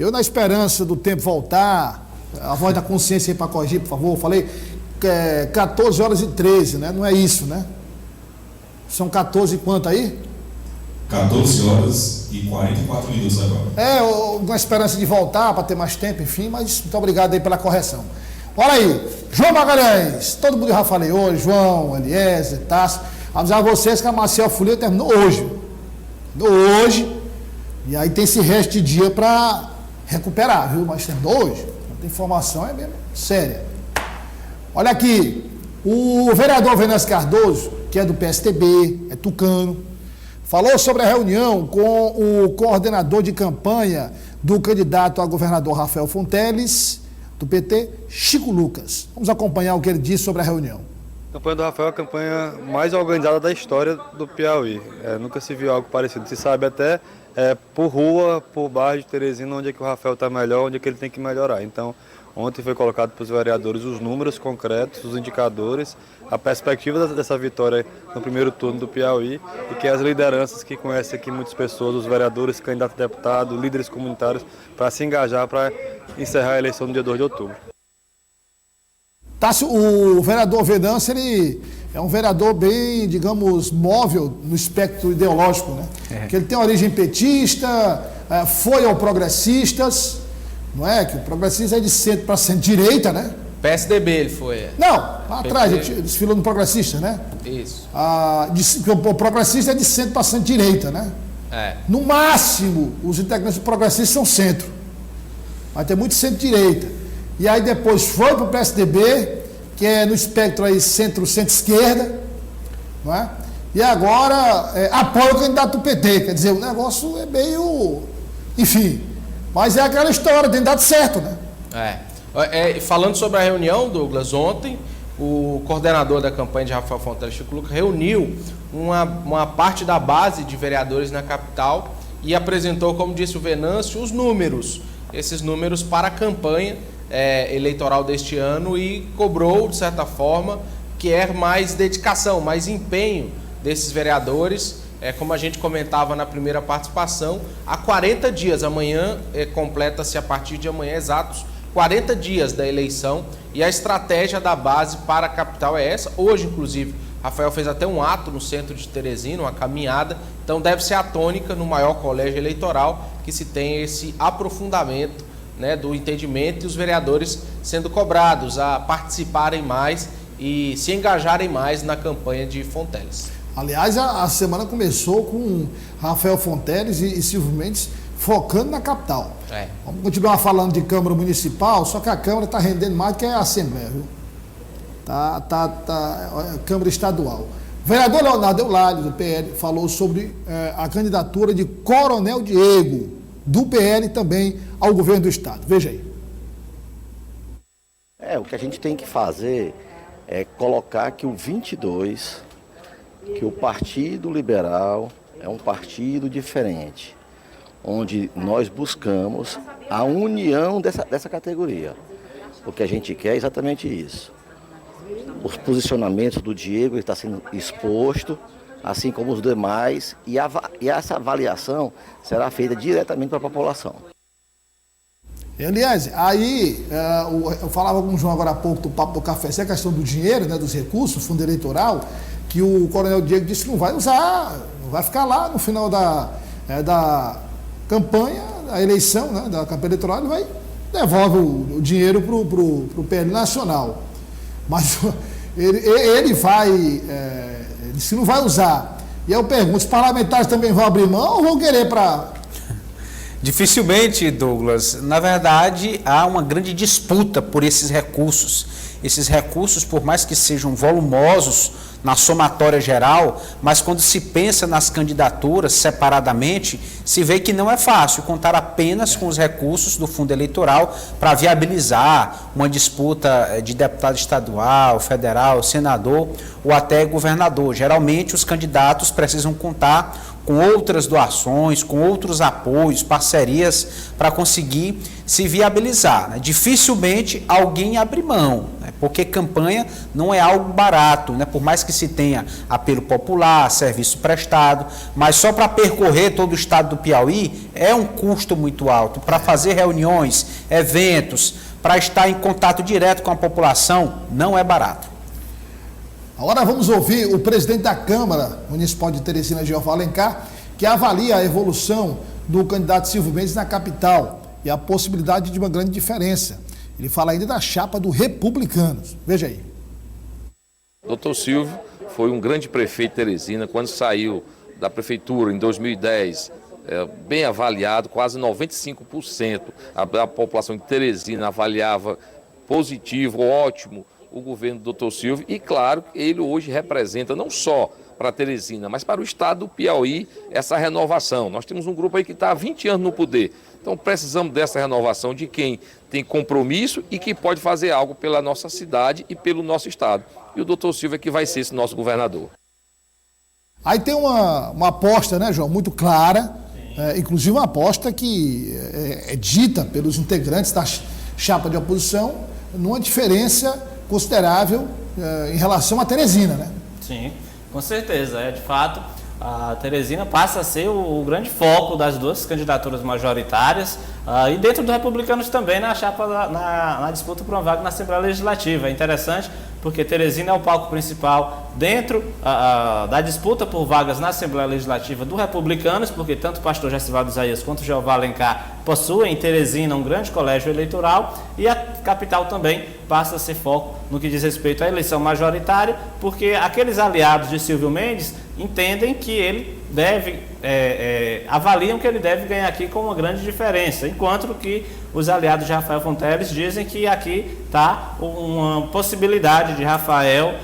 Eu, na esperança do tempo voltar, a voz da consciência aí para corrigir, por favor, falei 14h13, né? Não é isso, né? São 14 e quanto aí? 14h44 agora. Com a esperança de voltar para ter mais tempo, enfim, mas muito obrigado aí pela correção. Olha aí, João Magalhães, todo mundo já falei hoje, João, Eliezer, Tássio, avisar vocês que a Marcel Folia terminou hoje. E aí tem esse resto de dia para recuperar, viu? Mas terminou hoje. A informação é mesmo séria. Olha aqui, o vereador Venâncio Cardoso, que é do PSTB, é tucano, falou sobre a reunião com o coordenador de campanha do candidato a governador Rafael Fonteles, do PT, Chico Lucas. Vamos acompanhar o que ele disse sobre a reunião. A campanha do Rafael é a campanha mais organizada da história do Piauí. Nunca se viu algo parecido. Se sabe até por rua, por bairro de Teresina, onde é que o Rafael está melhor, onde é que ele tem que melhorar. Então, ontem foi colocado para os vereadores os números concretos, os indicadores, a perspectiva dessa vitória no primeiro turno do Piauí e que as lideranças que conhecem aqui muitas pessoas, os vereadores, candidatos a deputado, líderes comunitários, para se engajar para encerrar a eleição no dia 2 de outubro. Tássio, o vereador Venâncio, ele é um vereador bem, digamos, móvel no espectro ideológico, né? Porque ele tem origem petista, foi ao Progressistas, não é? Que o Progressista é de centro para centro-direita, né? PSDB ele foi. Não, lá atrás, ele desfilou no Progressista, né? Isso. O Progressista é de centro para centro-direita, né? No máximo, os integrantes do Progressista são centro. Mas tem muito centro-direita. E aí depois foi para o PSDB, que é no espectro aí centro-esquerda, não é? E agora apoia o candidato do PT, quer dizer, o negócio é meio, enfim, mas é aquela história, tem dado certo, né? Falando sobre a reunião, Douglas, ontem o coordenador da campanha de Rafael Fonteles, Chico Lucas, reuniu uma parte da base de vereadores na capital e apresentou, como disse o Venâncio, os números, esses números para a campanha eleitoral deste ano e cobrou, de certa forma, quer mais dedicação, mais empenho desses vereadores, como a gente comentava na primeira participação, há 40 dias, amanhã completa-se a partir de amanhã exatos 40 dias da eleição e a estratégia da base para a capital é essa. Hoje, inclusive, Rafael fez até um ato no centro de Teresina, uma caminhada, então deve ser a tônica no maior colégio eleitoral que se tem esse aprofundamento, né, do entendimento e os vereadores sendo cobrados a participarem mais e se engajarem mais na campanha de Fonteles. Aliás, a semana começou com Rafael Fonteles e Silvio Mendes focando na capital. Vamos continuar falando de Câmara Municipal, só que a Câmara está rendendo mais do que a Assembleia, viu? Câmara Estadual. O vereador Leonardo Eulália, do PL, falou sobre a candidatura de Coronel Diego, do PL também ao governo do estado. Veja aí. O que a gente tem que fazer é colocar que o 22, que o Partido Liberal é um partido diferente, onde nós buscamos a união dessa categoria. O que a gente quer é exatamente isso. Os posicionamentos do Diego está sendo exposto, assim como os demais, e essa avaliação será feita diretamente para a população. Aliás, aí eu falava com o João agora há pouco do Papo do Café, essa questão do dinheiro, né, dos recursos, fundo eleitoral, que o Coronel Diego disse que não vai usar, não vai ficar lá no final da campanha, da eleição, né, da campanha eleitoral, ele vai devolve o dinheiro para o PL Nacional. Mas ele vai, ele disse que não vai usar. E eu pergunto, os parlamentares também vão abrir mão ou vão querer para... Dificilmente, Douglas. Na verdade, há uma grande disputa por esses recursos. Esses recursos, por mais que sejam volumosos na somatória geral, mas quando se pensa nas candidaturas separadamente, se vê que não é fácil contar apenas com os recursos do fundo eleitoral para viabilizar uma disputa de deputado estadual, federal, senador ou até governador. Geralmente, os candidatos precisam contar com outras doações, com outros apoios, parcerias para conseguir se viabilizar, né? Dificilmente alguém abre mão, né? Porque campanha não é algo barato, né? Por mais que se tenha apelo popular, serviço prestado, mas só para percorrer todo o estado do Piauí é um custo muito alto. Para fazer reuniões, eventos, para estar em contato direto com a população, não é barato. Agora vamos ouvir o presidente da Câmara Municipal de Teresina, Jeová Alencar, que avalia a evolução do candidato Silvio Mendes na capital e a possibilidade de uma grande diferença. Ele fala ainda da chapa do Republicanos. Veja aí. Dr. Silvio foi um grande prefeito de Teresina. Quando saiu da prefeitura em 2010, bem avaliado, quase 95% a população de Teresina avaliava positivo, ótimo, o governo do Dr. Silvio. E claro, ele hoje representa não só para Teresina, mas para o estado do Piauí, essa renovação. Nós temos um grupo aí que está há 20 anos no poder. Então precisamos dessa renovação de quem tem compromisso e que pode fazer algo pela nossa cidade e pelo nosso estado. E o Dr. Silvio é que vai ser esse nosso governador. Aí tem uma aposta, né, João, muito clara, inclusive uma aposta que é dita pelos integrantes da chapa de oposição, numa diferença considerável em relação a Teresina, né? Sim, com certeza. De fato, a Teresina passa a ser o grande foco das duas candidaturas majoritárias e dentro do Republicanos também na chapa, na disputa por uma vaga na Assembleia Legislativa. É interessante porque Teresina é o palco principal dentro da disputa por vagas na Assembleia Legislativa do Republicanos, porque tanto o pastor Gessivaldo Isaías quanto o Jeová Alencar possuem em Teresina um grande colégio eleitoral, e a capital também passa a ser foco no que diz respeito à eleição majoritária, porque aqueles aliados de Silvio Mendes entendem que ele deve, avaliam que ele deve ganhar aqui com uma grande diferença, enquanto que os aliados de Rafael Fonteles dizem que aqui está uma possibilidade de Rafael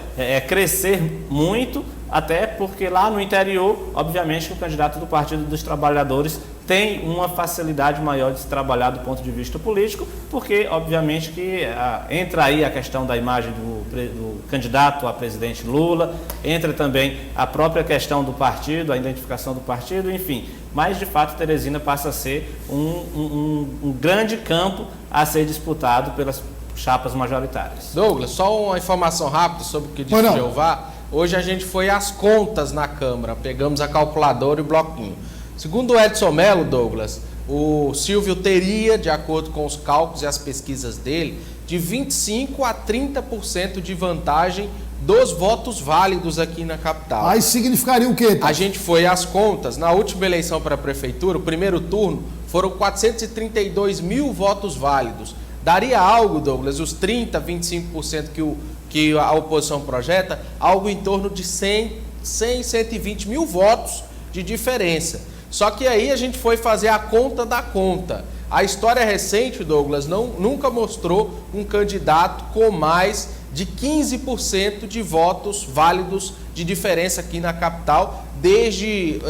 crescer muito, até porque lá no interior, obviamente, o candidato do Partido dos Trabalhadores tem uma facilidade maior de se trabalhar do ponto de vista político, porque, obviamente, que entra aí a questão da imagem do candidato a presidente Lula, entra também a própria questão do partido, a identificação do partido, enfim. Mas, de fato, Teresina passa a ser um grande campo a ser disputado pelas chapas majoritárias. Douglas, só uma informação rápida sobre o que disse o Jeová. Hoje a gente foi às contas na Câmara, pegamos a calculadora e o bloquinho. Segundo o Edson Mello, Douglas, o Silvio teria, de acordo com os cálculos e as pesquisas dele, de 25% a 30% de vantagem dos votos válidos aqui na capital. Aí significaria o quê? A gente foi às contas, na última eleição para a prefeitura, o primeiro turno, foram 432 mil votos válidos. Daria algo, Douglas, os 30%, 25% que a oposição projeta, algo em torno de 120 mil votos de diferença. Só que aí a gente foi fazer a conta da conta. A história recente, Douglas, nunca mostrou um candidato com mais de 15% de votos válidos de diferença aqui na capital desde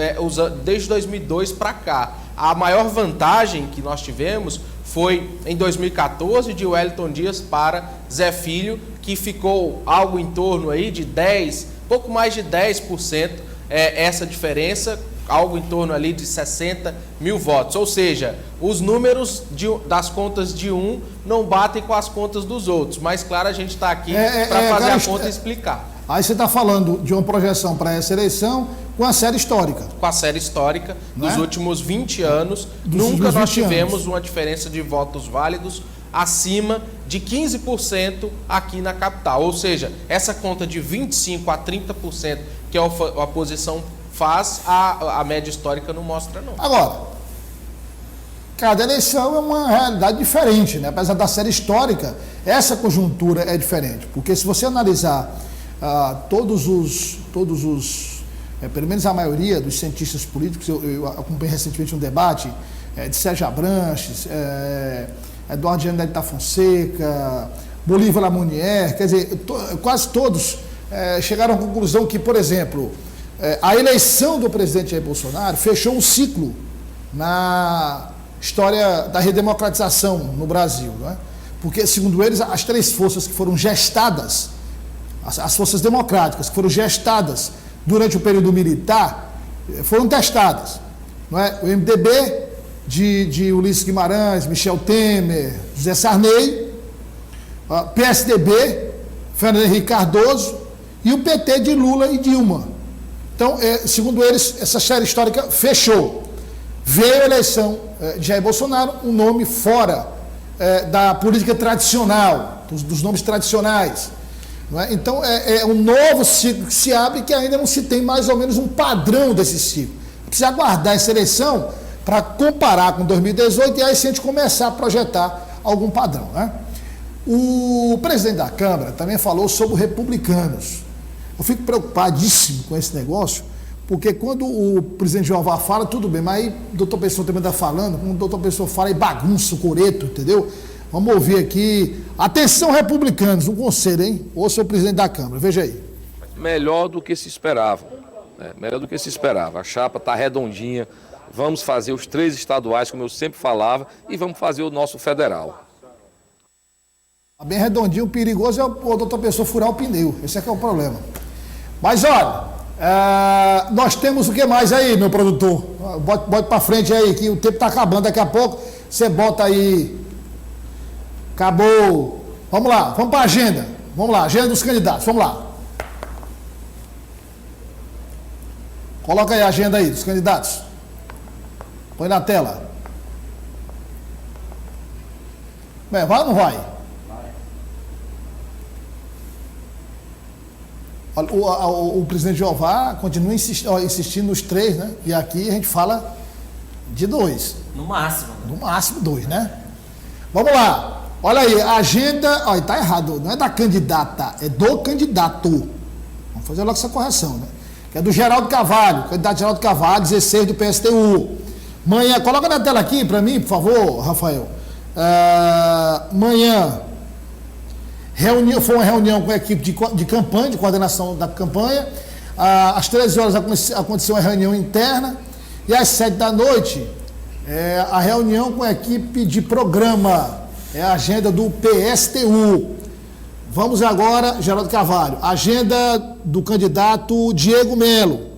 2002 para cá. A maior vantagem que nós tivemos foi em 2014 de Wellington Dias para Zé Filho, que ficou algo em torno aí de pouco mais de 10% essa diferença, algo em torno ali de 60 mil votos. Ou seja, os números das contas de um não batem com as contas dos outros. Mas, claro, a gente está aqui para fazer a conta e explicar. Aí você está falando de uma projeção para essa eleição com a série histórica. Com a série histórica dos últimos 20 anos, nunca nós tivemos uma diferença de votos válidos acima de 15% aqui na capital. Ou seja, essa conta de 25% a 30% que a oposição faz, a média histórica não mostra, não. Agora, cada eleição é uma realidade diferente, né? Apesar da série histórica, essa conjuntura é diferente. Porque se você analisar todos os pelo menos a maioria dos cientistas políticos, eu acompanhei recentemente um debate de Sérgio Abranches, Eduardo Janete da Fonseca, Bolívar Lamounier, quer dizer, quase todos chegaram à conclusão que, por exemplo, a eleição do presidente Jair Bolsonaro fechou um ciclo na história da redemocratização no Brasil, né? Porque, segundo eles, as três forças que foram gestadas, as forças democráticas que foram gestadas durante o período militar, foram testadas, não é? O MDB de Ulisses Guimarães, Michel Temer, José Sarney, PSDB, Fernando Henrique Cardoso, e o PT de Lula e Dilma. Então, segundo eles, essa série histórica fechou. Veio a eleição de Jair Bolsonaro, um nome fora da política tradicional, dos nomes tradicionais. Não é? Então, é um novo ciclo que se abre, que ainda não se tem mais ou menos um padrão desse ciclo. Precisa aguardar essa eleição para comparar com 2018 e aí se a gente começar a projetar algum padrão. Né? O presidente da Câmara também falou sobre os republicanos. Eu fico preocupadíssimo com esse negócio, porque quando o presidente Jeová fala, tudo bem, mas aí o doutor Pessoa também está falando, quando o doutor Pessoa fala, aí bagunça o coreto, entendeu? Vamos ouvir aqui. Atenção, republicanos, um conselho, hein? Ouça o presidente da Câmara, veja aí. Melhor do que se esperava, né? Melhor do que se esperava. A chapa está redondinha, vamos fazer os 3 estaduais, como eu sempre falava, e vamos fazer o nosso federal. Tá bem redondinho, o perigoso é o doutor Pessoa furar o pneu, esse é que é o problema. Mas olha, nós temos o que mais aí, meu produtor? Bote para frente aí, que o tempo está acabando, daqui a pouco você bota aí. Acabou. Vamos lá, vamos para a agenda. Vamos lá, agenda dos candidatos, vamos lá. Coloca aí a agenda aí dos candidatos. Põe na tela. Bem, vai ou não vai? O presidente Jeová continua insistindo nos 3, né? E aqui a gente fala de 2. No máximo. No máximo 2, né? Vamos lá. Olha aí, a agenda. Olha, tá errado. Não é da candidata, é do candidato. Vamos fazer logo essa correção, né? Que é do Geraldo Carvalho, candidato Geraldo Carvalho, 16 do PSTU. Manhã, coloca na tela aqui para mim, por favor, Rafael. Manhã. Foi uma reunião com a equipe de campanha, de coordenação da campanha. Às 13 horas aconteceu uma reunião interna. E às 7 da noite, a reunião com a equipe de programa. É a agenda do PSTU. Vamos agora, Geraldo Carvalho. Agenda do candidato Diego Melo.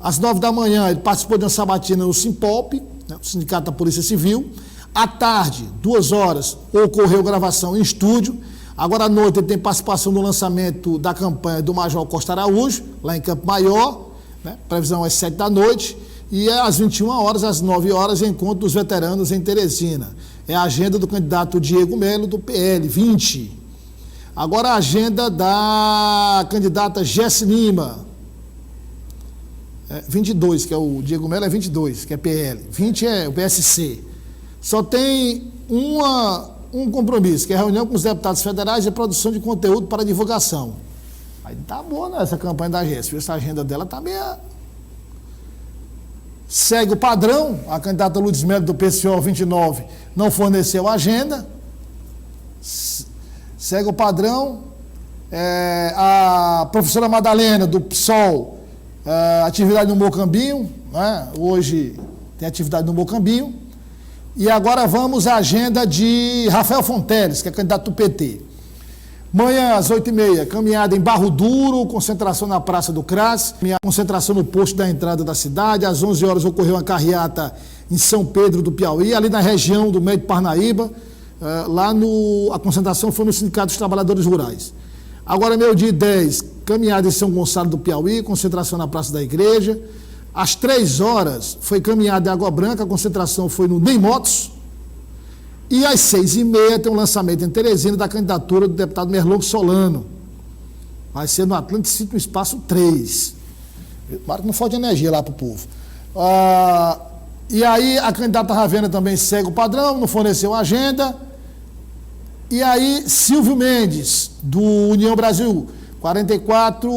Às 9 da manhã, ele participou de uma sabatina no Simpolp, né, o Sindicato da Polícia Civil. À tarde, 2 horas, ocorreu gravação em estúdio. Agora à noite ele tem participação no lançamento da campanha do Major Costa Araújo, lá em Campo Maior, né? Previsão às 7 da noite, e às 21 horas, às 9 horas, encontro dos veteranos em Teresina. É a agenda do candidato Diego Melo, do PL, 20. Agora a agenda da candidata Jesse Lima, 22, que é o Diego Melo, é 22, que é PL, 20 é o PSC. Só tem um compromisso, que é a reunião com os deputados federais e a produção de conteúdo para divulgação. Aí tá boa, né, essa campanha da GES, essa agenda dela tá meio... Segue o padrão, a candidata Lourdes Melo do PCO 29 não forneceu agenda. Segue o padrão, a professora Madalena do PSOL, atividade no Mocambinho, né? Hoje tem atividade no Mocambinho. E agora vamos à agenda de Rafael Fonteles, que é candidato do PT. Manhã, às 8h30, caminhada em Barro Duro, concentração na Praça do Cras, concentração no posto da entrada da cidade. Às 11 horas ocorreu uma carreata em São Pedro do Piauí, ali na região do meio de Parnaíba. A concentração foi no Sindicato dos Trabalhadores Rurais. Agora, meio-dia e 10, caminhada em São Gonçalo do Piauí, concentração na Praça da Igreja. Às 3 horas, foi caminhada em Água Branca, a concentração foi no Nem Motos. E às 6h30 tem um lançamento em Teresina da candidatura do deputado Merlong Solano. Vai ser no Atlântico City, no espaço 3. Claro que não falta energia lá para o povo. E aí a candidata Ravena também segue o padrão, não forneceu agenda. E aí Silvio Mendes, do União Brasil 44,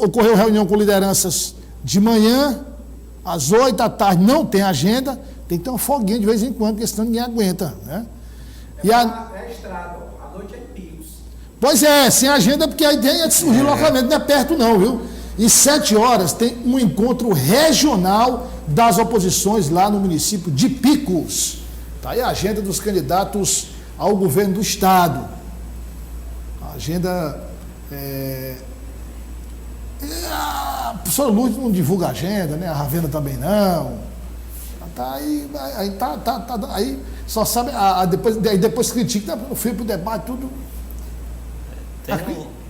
ocorreu reunião com lideranças de manhã, às 8 da tarde, não tem agenda. Tem que ter uma folguinha de vez em quando, porque senão ninguém aguenta, né? É estrada, a noite é em Picos. Pois é, sem agenda, porque aí tem o deslocamento, não é perto não, viu? E 7 horas tem um encontro regional das oposições lá no município de Picos. Tá aí a agenda dos candidatos ao governo do estado. A agenda... A professora Lourdes não divulga a agenda, né? A Ravena também não. Tá aí só sabe, depois critica, no fim pro debate, tudo.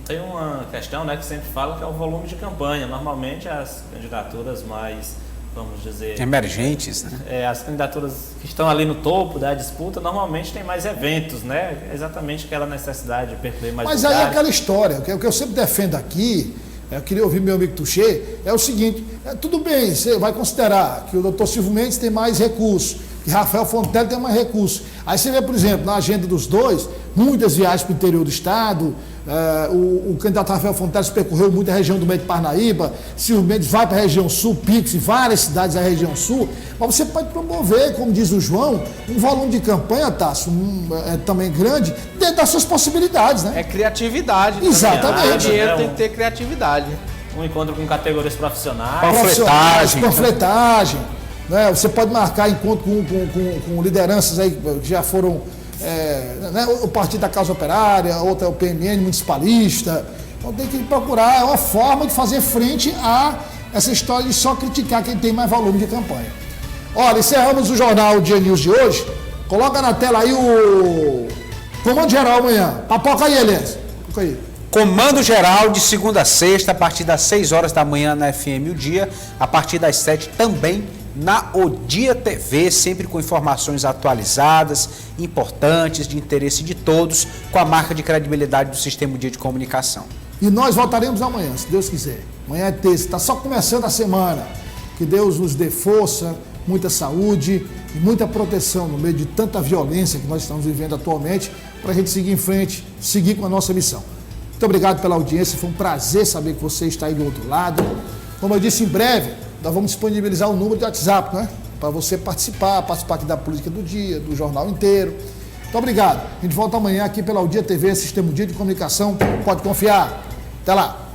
Tem uma questão, né, que sempre fala, que é o volume de campanha. Normalmente as candidaturas mais, vamos dizer... emergentes, né? As candidaturas que estão ali no topo da disputa, normalmente tem mais eventos, né? Exatamente aquela necessidade de percorrer mais Mas lugares. aí é aquela história, o que eu sempre defendo aqui, eu queria ouvir meu amigo Tuchê, é o seguinte, tudo bem, você vai considerar que o doutor Silvio Mendes tem mais recursos, que Rafael Fontelli tem mais recursos. Aí você vê, por exemplo, na agenda dos dois, muitas viagens para o interior do estado, o candidato Rafael Fontelli percorreu muita região do meio de Parnaíba, Silvio Mendes vai para a região sul, Pix, em várias cidades da região sul, mas você pode promover, como diz o João, um volume de campanha, Tasso, também grande, dentro das suas possibilidades, né? É criatividade. Exatamente. O dinheiro tem que ter criatividade. Um encontro com categorias profissionais. Panfletagem, né? Você pode marcar encontro com lideranças aí que já foram, né? O Partido da Causa Operária, outro é o PMN municipalista. Então tem que procurar, é uma forma de fazer frente a essa história de só criticar quem tem mais volume de campanha. Olha, encerramos o Jornal Dia News de hoje. Coloca na tela aí o Comando Geral amanhã. Papoca aí, Elias. Papoca aí. Comando Geral de segunda a sexta, a partir das 6 horas da manhã na FM O Dia, a partir das 7 também na O Dia TV, sempre com informações atualizadas, importantes, de interesse de todos, com a marca de credibilidade do Sistema O Dia de Comunicação. E nós voltaremos amanhã, se Deus quiser. Amanhã é terça, está só começando a semana. Que Deus nos dê força, muita saúde e muita proteção no meio de tanta violência que nós estamos vivendo atualmente, para a gente seguir em frente, seguir com a nossa missão. Muito obrigado pela audiência, foi um prazer saber que você está aí do outro lado. Como eu disse, em breve, nós vamos disponibilizar o número de WhatsApp, né? Para você participar aqui da política do dia, do jornal inteiro. Muito obrigado. A gente volta amanhã aqui pela O Dia TV, Sistema O Dia de Comunicação. Pode confiar. Até lá.